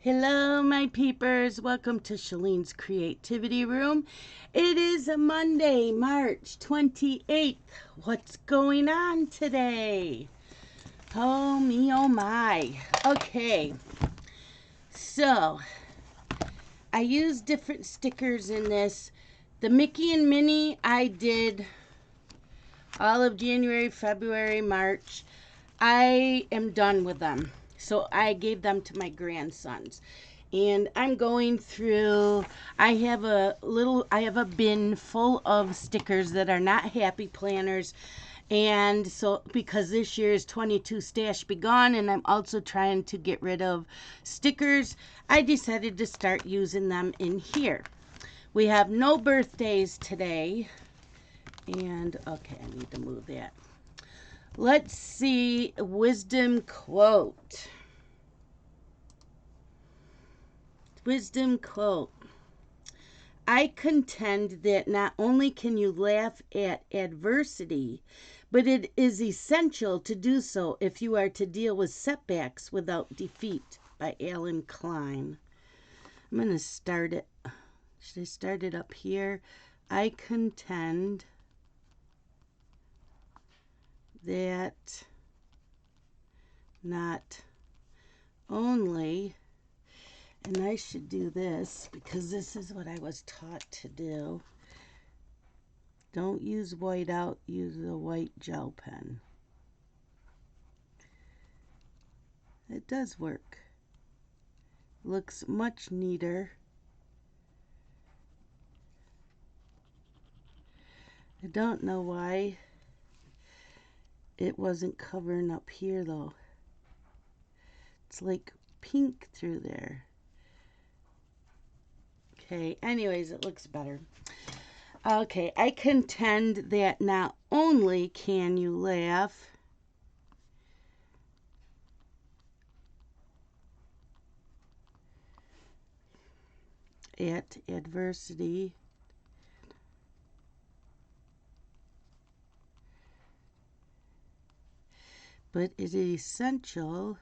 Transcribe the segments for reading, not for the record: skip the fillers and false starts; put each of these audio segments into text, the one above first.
Hello, my peepers. Welcome to Shalene's Creativity Room. It is a Monday, March 28th. What's going on today? Oh, me, oh, my. Okay. So, I use different stickers in this. The Mickey and Minnie, I did all of January, February, March. I am done with them. So I gave them to my grandsons. And I'm going through, I have a bin full of stickers that are not happy planners. And so, because this year's 22 stash be gone, and I'm also trying to get rid of stickers, I decided to start using them in here. We have no birthdays today. And, okay, I need to move that. Let's see, wisdom quote. Wisdom quote. I contend that not only can you laugh at adversity, but it is essential to do so if you are to deal with setbacks without defeat. By Alan Klein. I'm going to start it. Should I start it up here? I contend that not only, and I should do this because this is what I was taught to do. Don't use white out, use a white gel pen. It does work. Looks much neater. I don't know why it wasn't covering up here though. It's like pink through there. Okay, anyways, it looks better. Okay, I contend that not only can you laugh at adversity, but it is essential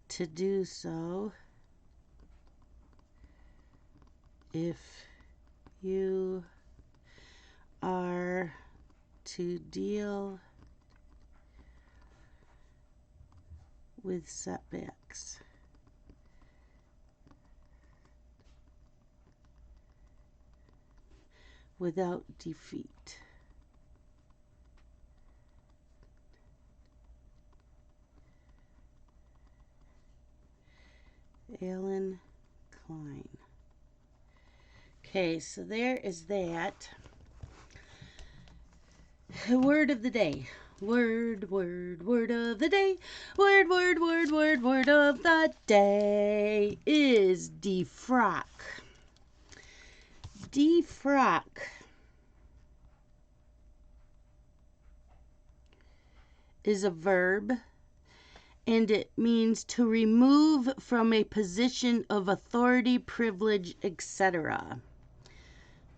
to do so if you are to deal with setbacks. Without defeat. Alan Klein. Okay, so there is that. Word of the day. Word of the day. Word of the day is defrock. Defrock is a verb, and it means to remove from a position of authority, privilege, etc.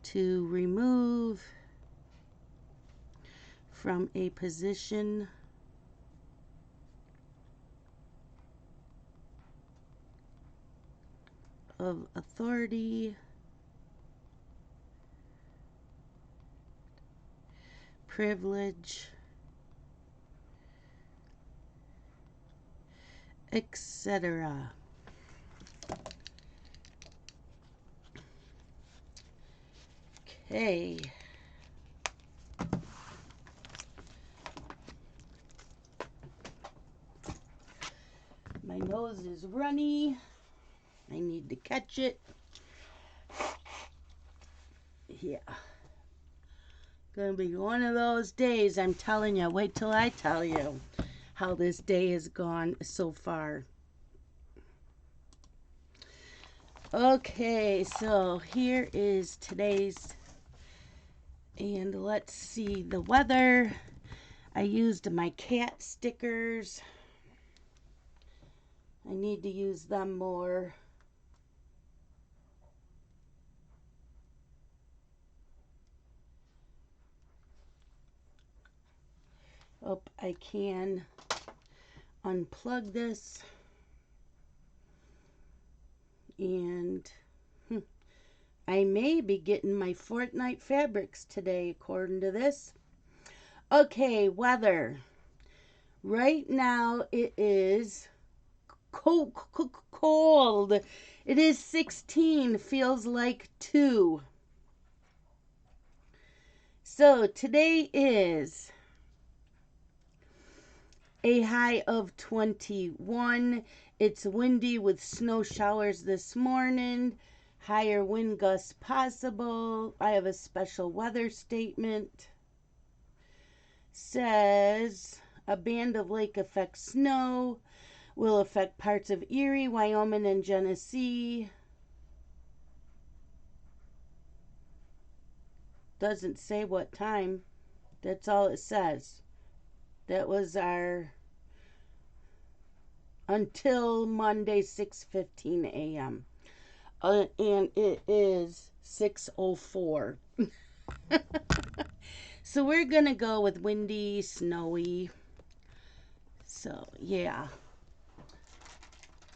To remove from a position of authority, privilege, etc. Okay. My nose is runny. I need to catch it. Yeah. Gonna be one of those days, I'm telling you. Wait till I tell you how this day has gone so far. Okay, so here is today's, and let's see the weather. I used my cat stickers. I need to use them more. Oh, I can unplug this. And I may be getting my Fortnite fabrics today, according to this. Okay, weather. Right now it is cold. It is 16, feels like 2. So today is a high of 21. It's windy with snow showers this morning. Higher wind gusts possible. I have a special weather statement. Says a band of lake effect snow will affect parts of Erie, Wyoming, and Genesee. Doesn't say what time. That's all it says. That was our until Monday, 6:15 a.m. And it is 6:04. So we're going to go with windy, snowy. So, yeah.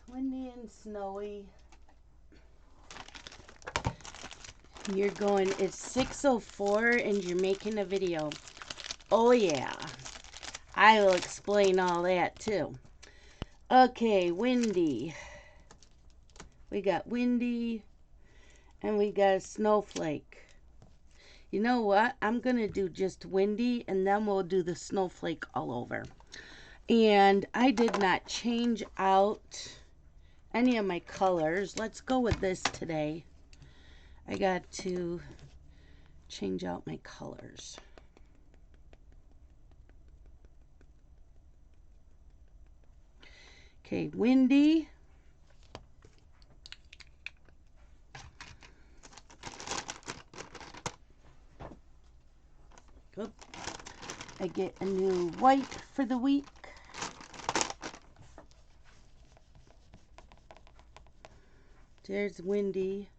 Windy and snowy. You're going, it's 6:04 and you're making a video. Oh, yeah. I will explain all that too. Okay, windy. We got windy and we got a snowflake. You know what? I'm going to do just windy and then we'll do the snowflake all over. And I did not change out any of my colors. Let's go with this today. I got to change out my colors. Okay, windy. Oop. I get a new white for the week. There's windy.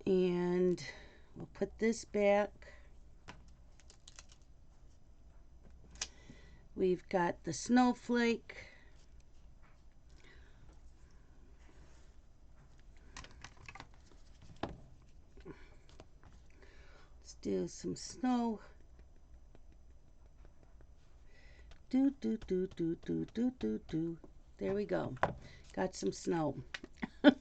And we'll put this back. We've got the snowflake. Let's do some snow. Do, do, do, do, do, do, do, do. There we go. Got some snow. You're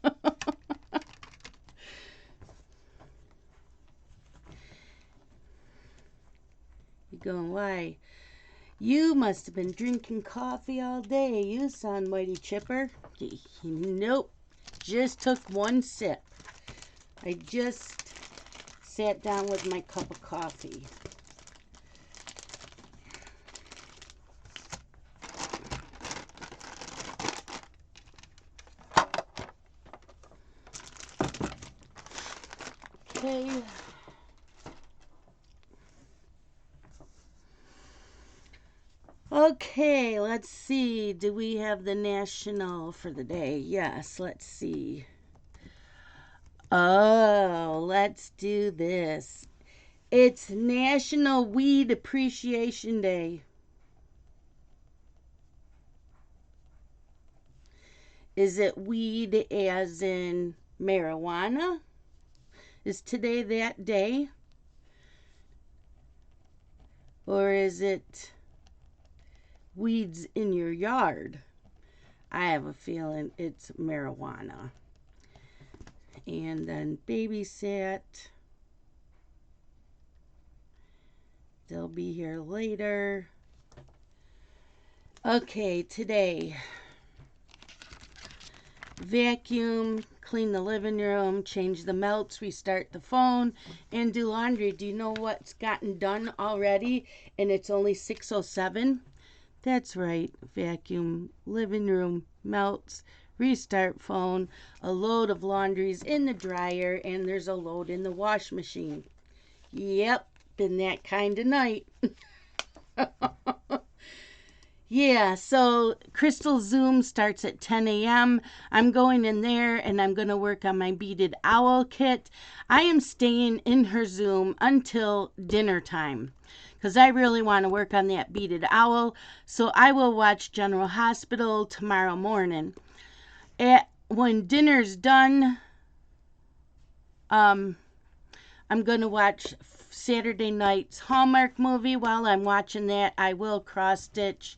going, why? You must have been drinking coffee all day. You sound mighty chipper. Nope. Just took one sip. I just sat down with my cup of coffee. Okay. Okay, let's see. Do we have the national for the day? Yes, let's see. Oh, let's do this. It's National Weed Appreciation Day. Is it weed as in marijuana? Is today that day? Or is it weeds in your yard? I have a feeling it's marijuana. And then babysat. They'll be here later. Okay, today. Vacuum, clean the living room, change the melts, restart the phone, and do laundry. Do you know what's gotten done already? And it's only 6:07. That's right. Vacuum, living room, melts, restart phone, a load of laundry's in the dryer, and there's a load in the wash machine. Yep, been that kind of night. Yeah, so Crystal Zoom starts at 10 a.m. I'm going in there and I'm going to work on my beaded owl kit. I am staying in her Zoom until dinner time because I really want to work on that beaded owl. So I will watch General Hospital tomorrow morning. When dinner's done, I'm going to watch Saturday night's Hallmark movie. While I'm watching that, I will cross stitch.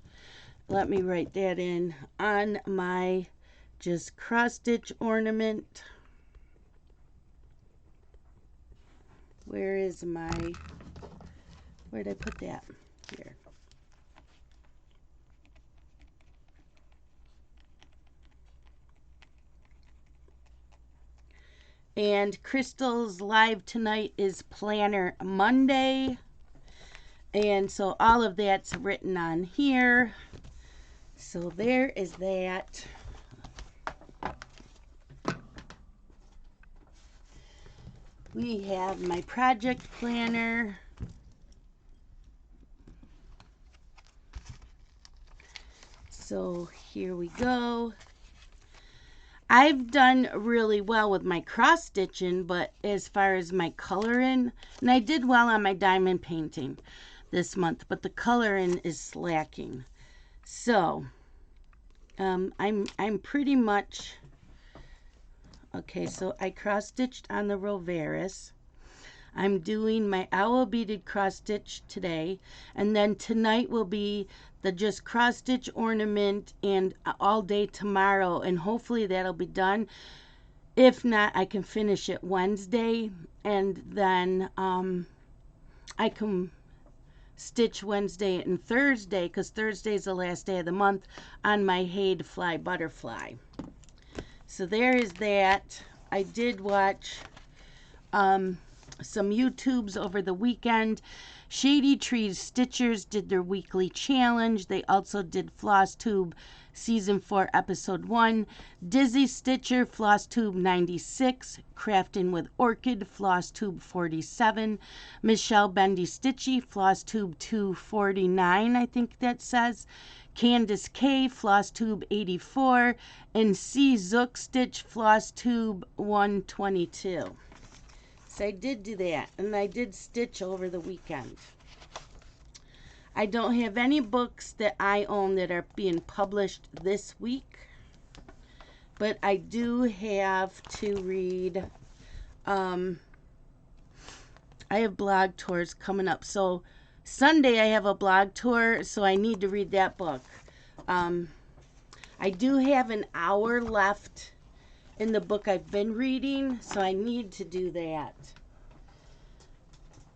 Let me write that in on my just cross stitch ornament. Where did I put that? Here. And Crystal's live tonight is Planner Monday. And so all of that's written on here. So there is that. We have my project planner. So here we go. I've done really well with my cross stitching, but as far as my coloring, and I did well on my diamond painting this month, but the coloring is slacking. So I'm pretty much okay. So I cross stitched on the Roveris. I'm doing my owl beaded cross stitch today, and then tonight will be the just cross stitch ornament and all day tomorrow, and hopefully that'll be done. If not, I can finish it Wednesday, and then I can stitch Wednesday and Thursday, because Thursday is the last day of the month, on my Haid Fly Butterfly. So there is that. I did watch some YouTubes over the weekend. Shady Trees Stitchers did their weekly challenge. They also did Floss Tube Season 4 Episode 1. Dizzy Stitcher Floss Tube 96. Crafting with Orchid Floss Tube 47. Michelle Bendy Stitchy Floss Tube 249, I think that says. Candace K Floss Tube 84. And C Zook Stitch Floss Tube 122. So I did do that, and I did stitch over the weekend. I don't have any books that I own that are being published this week, but I do have to read. I have blog tours coming up. So Sunday I have a blog tour, so I need to read that book. I do have an hour left in the book I've been reading, so I need to do that.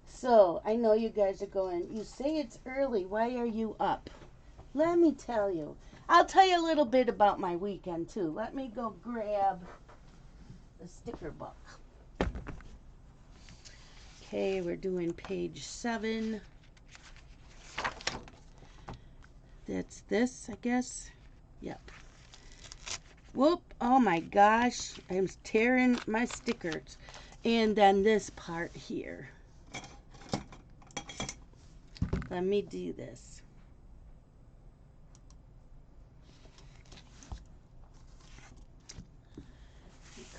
So, I know you guys are going, you say it's early, why are you up? Let me tell you. I'll tell you a little bit about my weekend, too. Let me go grab the sticker book. Okay, we're doing page 7. That's this, I guess. Yep. Whoop, oh my gosh, I'm tearing my stickers. And then this part here. Let me do this.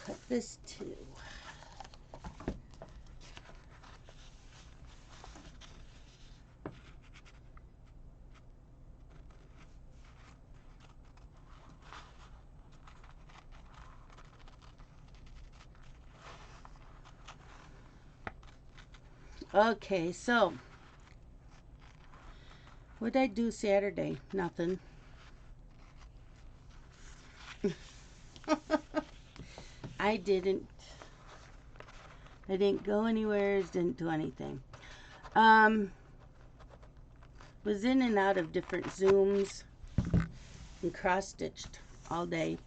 Cut this too. Okay, so what did I do Saturday? Nothing. I didn't go anywhere, didn't do anything. Was in and out of different Zooms and cross-stitched all day.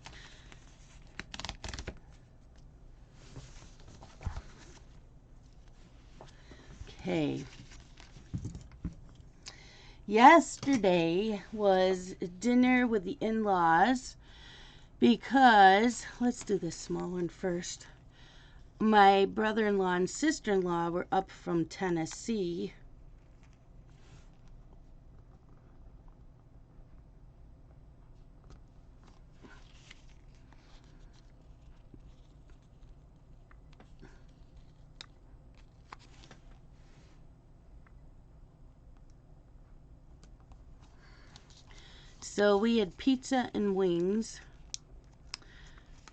Okay. Yesterday was dinner with the in-laws because, let's do this small one first. My brother-in-law and sister-in-law were up from Tennessee. So we had pizza and wings.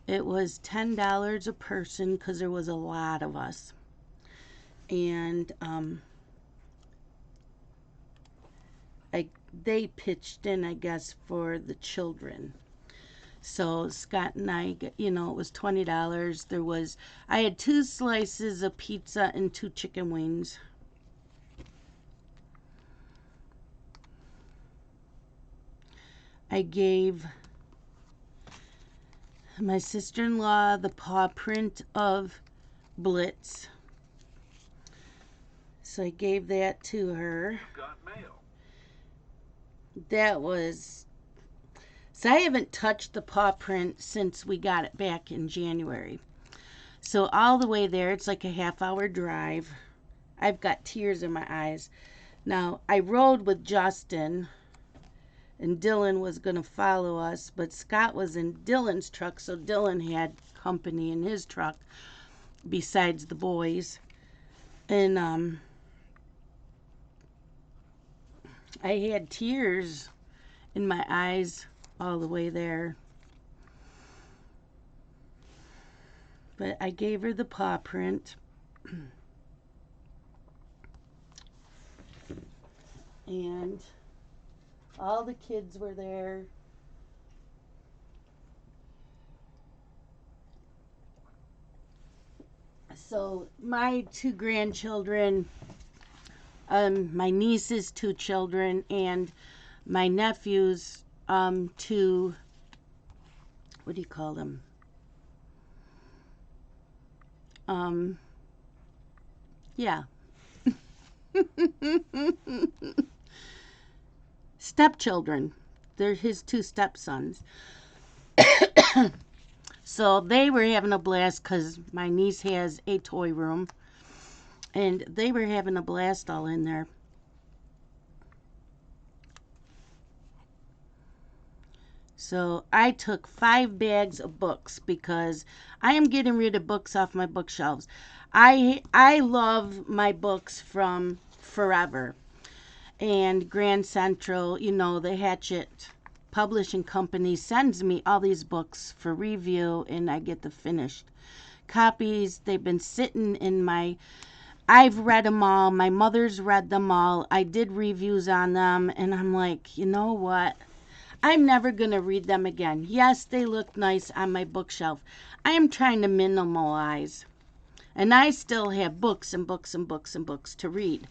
It was $10 a person because there was a lot of us. And they pitched in, I guess, for the children. So Scott and I, it was $20. I had 2 slices of pizza and 2 chicken wings. I gave my sister-in-law the paw print of Blitz. So I gave that to her. Got mail. That was... So I haven't touched the paw print since we got it back in January. So all the way there, it's like a half-hour drive. I've got tears in my eyes. Now, I rode with Justin, and Dylan was going to follow us, but Scott was in Dylan's truck, so Dylan had company in his truck besides the boys. And I had tears in my eyes all the way there. But I gave her the paw print. And all the kids were there. So my 2 grandchildren, my niece's 2 children, and my nephew's 2, what do you call them? Yeah. Stepchildren. They're his 2 stepsons. So they were having a blast because my niece has a toy room. And they were having a blast all in there. So I took 5 bags of books because I am getting rid of books off my bookshelves. I love my books from forever. And Grand Central, the Hatchet Publishing Company sends me all these books for review, and I get the finished copies. They've been sitting in I've read them all. My mother's read them all. I did reviews on them, and I'm like, you know what? I'm never going to read them again. Yes, they look nice on my bookshelf. I am trying to minimalize. And I still have books and books and books and books to read.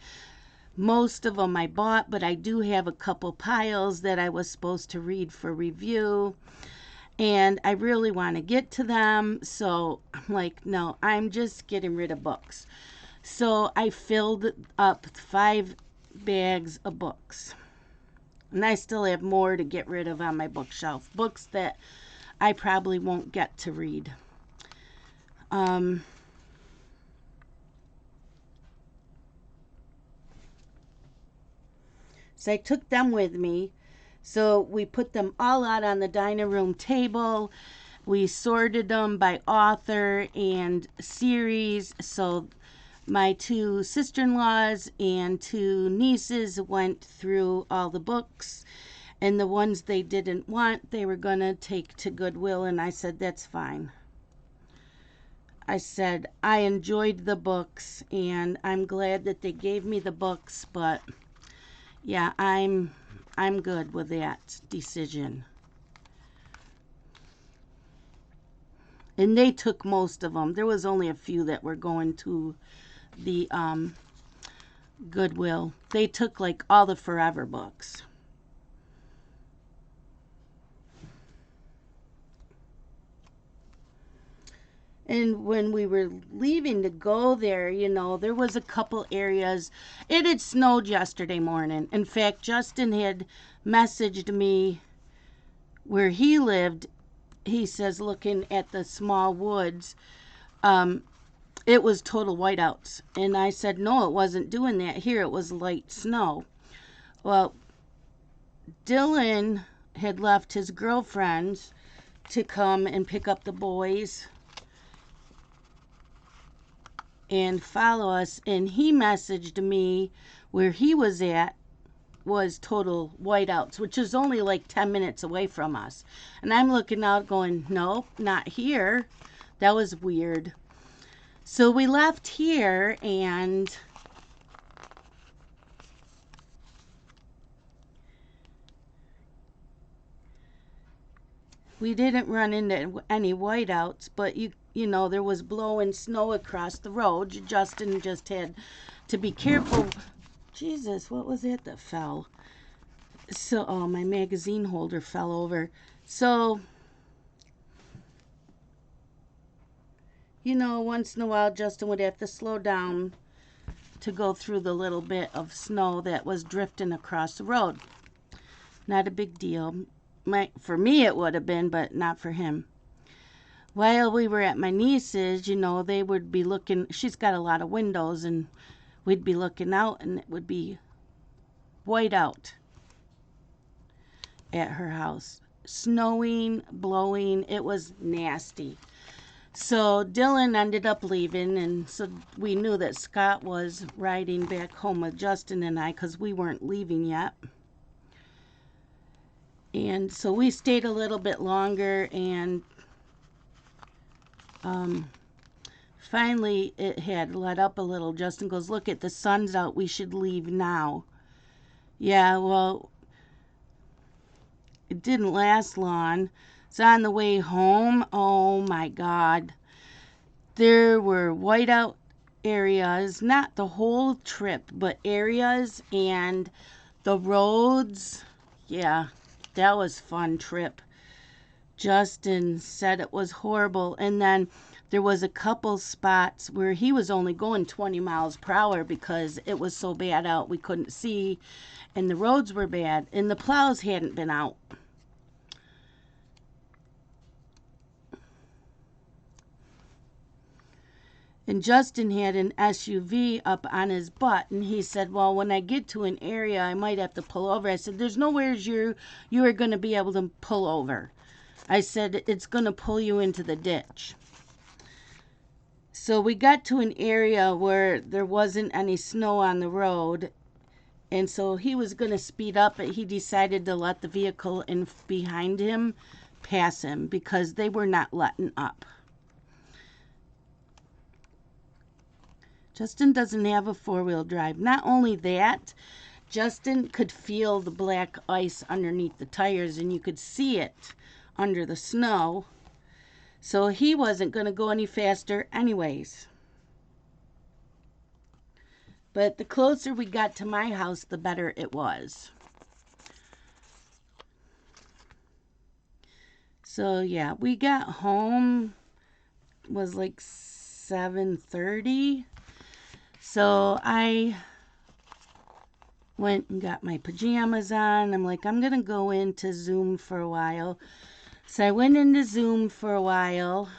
Most of them I bought, but I do have a couple piles that I was supposed to read for review. And I really want to get to them. So I'm like, no, I'm just getting rid of books. So I filled up 5 bags of books. And I still have more to get rid of on my bookshelf. Books that I probably won't get to read. So I took them with me. So we put them all out on the dining room table. We sorted them by author and series. So my 2 sister-in-laws and 2 nieces went through all the books, and the ones they didn't want, they were going to take to Goodwill, and I said, that's fine. I said, I enjoyed the books, and I'm glad that they gave me the books, but yeah, I'm good with that decision. And they took most of them. There was only a few that were going to the Goodwill. They took like all the forever books. And when we were leaving to go there, there was a couple areas. It had snowed yesterday morning. In fact, Justin had messaged me where he lived. He says, looking at the small woods, it was total whiteouts. And I said, no, it wasn't doing that here. It was light snow. Well, Dylan had left his girlfriends to come and pick up the boys and follow us. And he messaged me where he was at was total whiteouts, which is only like 10 minutes away from us. And I'm looking out going, nope, not here. That was weird. So we left here and we didn't run into any whiteouts, but you know, there was blowing snow across the road. Justin just had to be careful. Jesus, what was it that fell? So, oh, my magazine holder fell over. So, you know, once in a while, Justin would have to slow down to go through the little bit of snow that was drifting across the road. Not a big deal. For me, it would have been, but not for him. While we were at my niece's, you know, they would be looking. She's got a lot of windows, and we'd be looking out, and it would be white out at her house. Snowing, blowing. It was nasty. So Dylan ended up leaving, and so we knew that Scott was riding back home with Justin and I because we weren't leaving yet. And so we stayed a little bit longer, and finally it had let up a little. Justin goes, look, the sun's out. We should leave now. Yeah, well, it didn't last long. So on the way home, oh my God, there were whiteout areas, not the whole trip, but areas, and the roads. Yeah, that was a fun trip. Justin said it was horrible, and then there was a couple spots where he was only going 20 miles per hour because it was so bad out we couldn't see, and the roads were bad, and the plows hadn't been out. And Justin had an SUV up on his butt, and he said, well, when I get to an area, I might have to pull over. I said, there's nowhere you are going to be able to pull over. I said, it's going to pull you into the ditch. So we got to an area where there wasn't any snow on the road, and so he was going to speed up, but he decided to let the vehicle in behind him pass him because they were not letting up. Justin doesn't have a four-wheel drive. Not only that, Justin could feel the black ice underneath the tires, and you could see it under the snow. So he wasn't going to go any faster anyways. But the closer we got to my house, the better it was. So yeah, we got home, it was like 7:30. So I went and got my pajamas on. I'm like, I'm going to go into Zoom for a while. So I went into Zoom for a while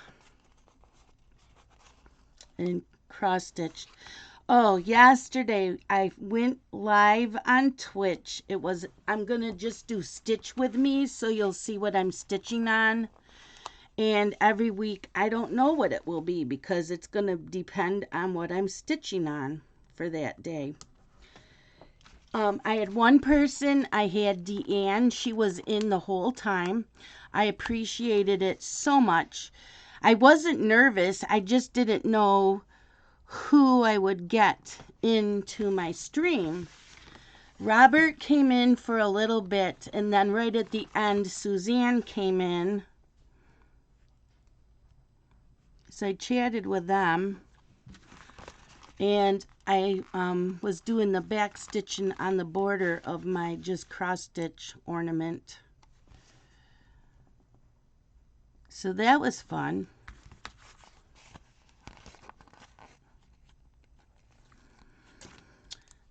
and cross-stitched. Oh, yesterday I went live on Twitch. I'm going to just do Stitch with Me, so you'll see what I'm stitching on. And every week, I don't know what it will be because it's going to depend on what I'm stitching on for that day. I had one person. I had Deanne. She was in the whole time. I appreciated it so much. I wasn't nervous. I just didn't know who I would get into my stream. Robert came in for a little bit, and then right at the end, Suzanne came in. So I chatted with them, and I was doing the back stitching on the border of my just cross stitch ornament. So that was fun.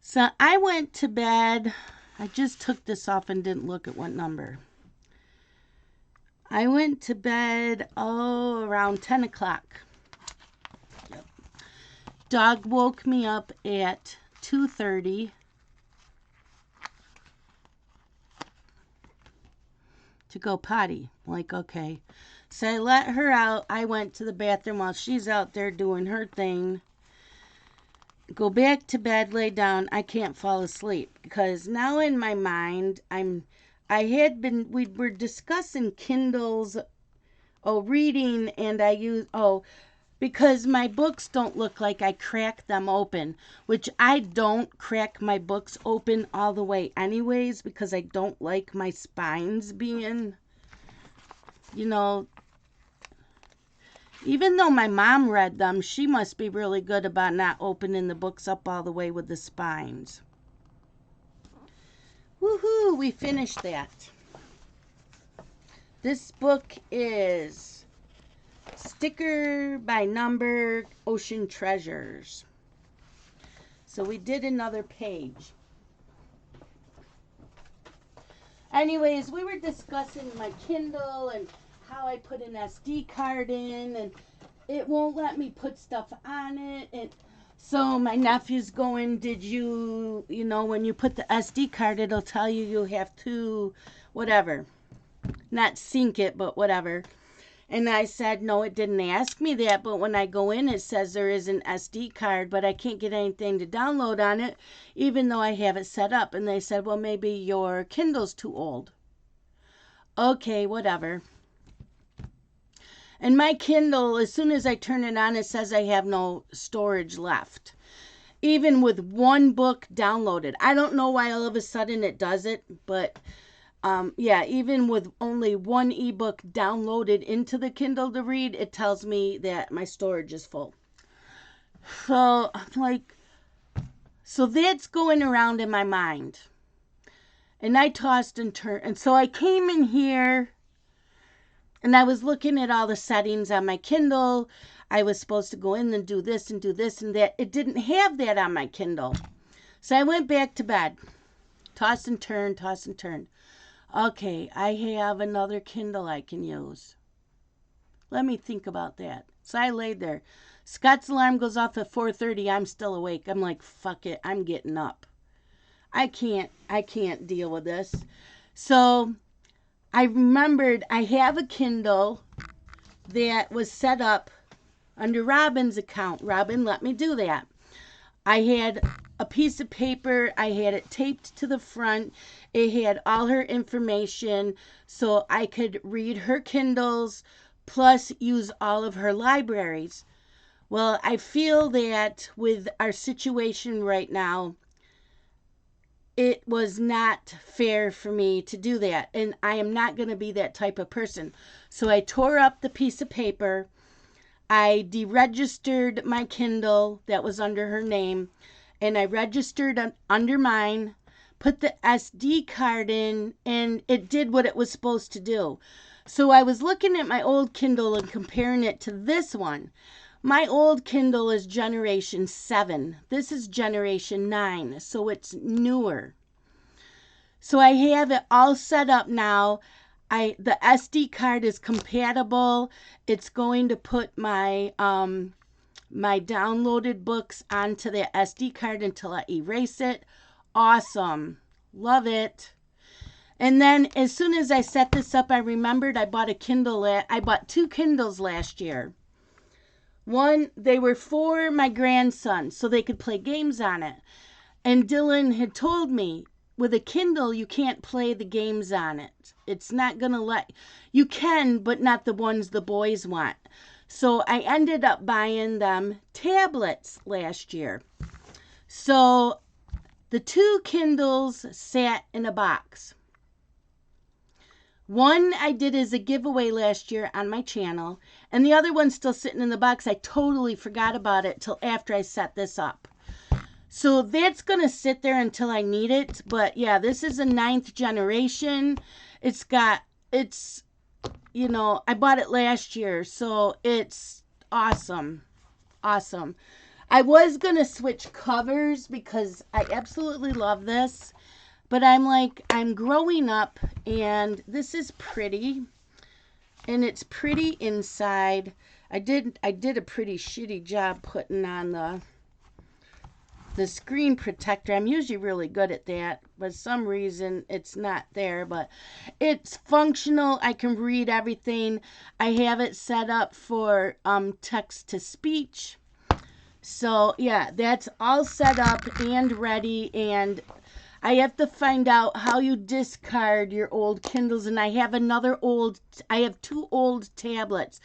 So I went to bed. I just took this off and didn't look at what number. I went to bed, around 10 o'clock. Yep. Dog woke me up at 2:30 to go potty. Like, okay. So I let her out. I went to the bathroom while she's out there doing her thing. go back to bed, lay down. I can't fall asleep because now in my mind, we were discussing Kindles, reading, and because my books don't look like I crack them open, which I don't crack my books open all the way anyways, because I don't like my spines being, you know, even though my mom read them, she must be really good about not opening the books up all the way with the spines. Woohoo, we finished that. This book is Sticker by Number Ocean Treasures. So we did another page. Anyways, we were discussing my Kindle and how I put an SD card in, and it won't let me put stuff on it. And so my nephew's going, did you, when you put the SD card, it'll tell you have to, whatever, not sync it, but whatever. And I said, no, it didn't ask me that, but when I go in, it says there is an SD card, but I can't get anything to download on it, even though I have it set up. And they said, well, maybe your Kindle's too old. Okay, whatever. And my Kindle, as soon as I turn it on, it says I have no storage left, even with one book downloaded. I don't know why all of a sudden it does it, but even with only one ebook downloaded into the Kindle to read, it tells me that my storage is full. So I'm like, so that's going around in my mind. And I tossed and turned. And so I came in here and I was looking at all the settings on my Kindle. I was supposed to go in and do this and that. It didn't have that on my Kindle. So I went back to bed. Tossed and turned. Okay, I have another Kindle I can use. Let me think about that. So I laid there. Scott's alarm goes off at 4:30. I'm still awake. I'm like, fuck it. I'm getting up. I can't deal with this. So I remembered I have a Kindle that was set up under Robin's account. Robin let me do that. I had a piece of paper. I had it taped to the front. It had all her information so I could read her Kindles plus use all of her libraries. Well, I feel that with our situation right now, it was not fair for me to do that. And I am not going to be that type of person. So I tore up the piece of paper. I deregistered my Kindle that was under her name. And I registered under mine, put the SD card in, and it did what it was supposed to do. So I was looking at my old Kindle and comparing it to this one. My old Kindle is generation 7. This is generation 9, so it's newer. So I have it all set up now. The SD card is compatible. It's going to put my my downloaded books onto the SD card until I erase it. Awesome. Love it. And then as soon as I set this up, I remembered I bought a Kindle. I bought 2 Kindles last year. One, they were for my grandson so they could play games on it. And Dylan had told me, with a Kindle, you can't play the games on it. It's not going to let... You can, but not the ones the boys want. So I ended up buying them tablets last year. So the 2 Kindles sat in a box. One I did as a giveaway last year on my channel, and the other one's still sitting in the box. I totally forgot about it till after I set this up. So that's going to sit there until I need it. But yeah, this is a 9th generation. I bought it last year, so it's awesome. Awesome. I was going to switch covers because I absolutely love this. But I'm growing up, and this is pretty, and it's pretty inside. I did a pretty shitty job putting on the screen protector. I'm usually really good at that, but for some reason it's not there, but it's functional. I can read everything. I have it set up for text to speech. So, yeah, that's all set up and ready, and I have to find out how you discard your old Kindles, and I have two old tablets.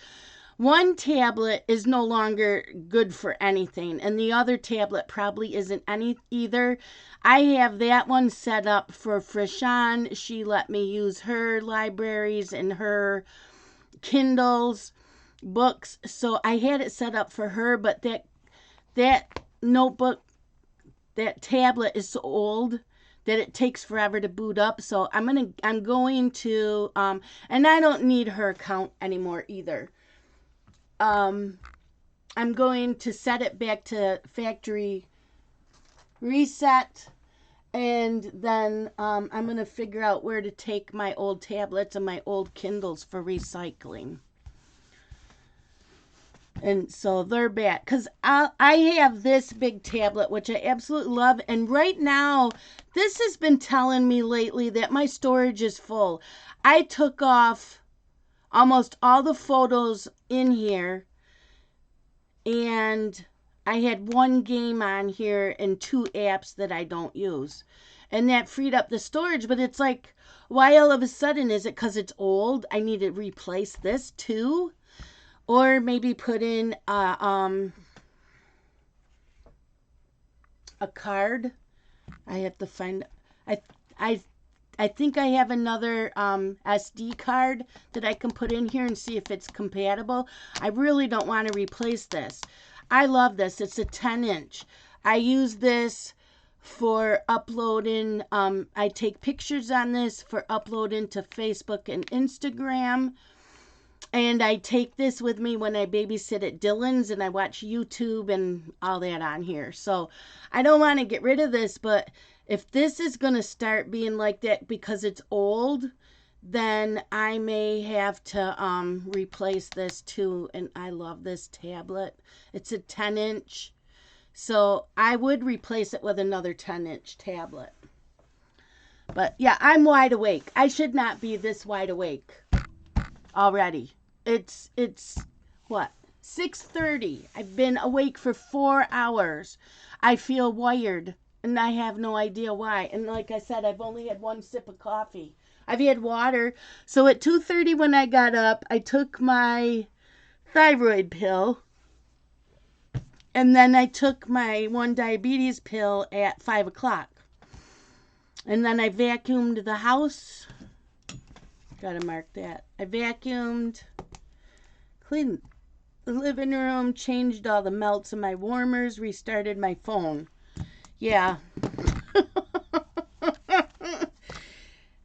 One tablet is no longer good for anything, and the other tablet probably isn't any either. I have that one set up for Frishan. She let me use her libraries and her Kindles, books, so I had it set up for her, but that notebook, that tablet is so old that it takes forever to boot up. So I'm going to and I don't need her account anymore either. I'm going to set it back to factory reset, and then I'm going to figure out where to take my old tablets and my old Kindles for recycling. And so they're back, because I have this big tablet, which I absolutely love. And right now, this has been telling me lately that my storage is full. I took off almost all the photos in here, and I had one game on here and 2 apps that I don't use. And that freed up the storage. But it's like, why all of a sudden? Is it because it's old? I need to replace this too? Or maybe put in a card. I have to find. I think I have another SD card that I can put in here and see if it's compatible. I really don't want to replace this. I love this. It's a 10-inch. I use this for uploading. I take pictures on this for uploading to Facebook and Instagram. And I take this with me when I babysit at Dylan's, and I watch YouTube and all that on here. So I don't want to get rid of this, but if this is going to start being like that because it's old, then I may have to replace this too. And I love this tablet. It's a 10-inch. So I would replace it with another 10-inch tablet. But yeah, I'm wide awake. I should not be this wide awake already. It's what, 6:30. I've been awake for 4 hours. I feel wired, and I have no idea why. And like I said, I've only had 1 sip of coffee. I've had water. So at 2:30 when I got up, I took my thyroid pill, and then I took my 1 diabetes pill at 5 o'clock. And then I vacuumed the house. Gotta mark that. I vacuumed, cleaned the living room, changed all the melts in my warmers, restarted my phone. Yeah.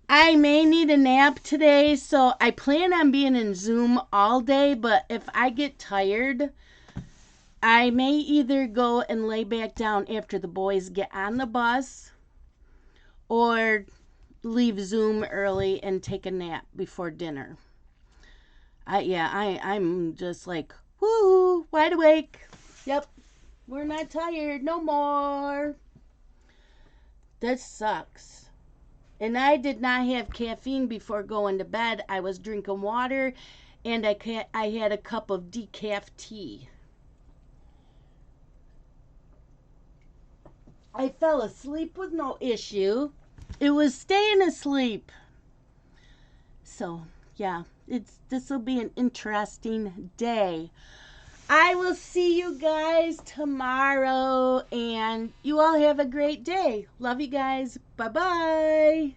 I may need a nap today, so I plan on being in Zoom all day, but if I get tired, I may either go and lay back down after the boys get on the bus, or leave Zoom early and take a nap before dinner. I'm just like, woo, wide awake. Yep, we're not tired no more. This sucks. And I did not have caffeine before going to bed. I was drinking water, and I had a cup of decaf tea. I fell asleep with no issue. It was staying asleep. So, yeah, this will be an interesting day. I will see you guys tomorrow, and you all have a great day. Love you guys. Bye-bye.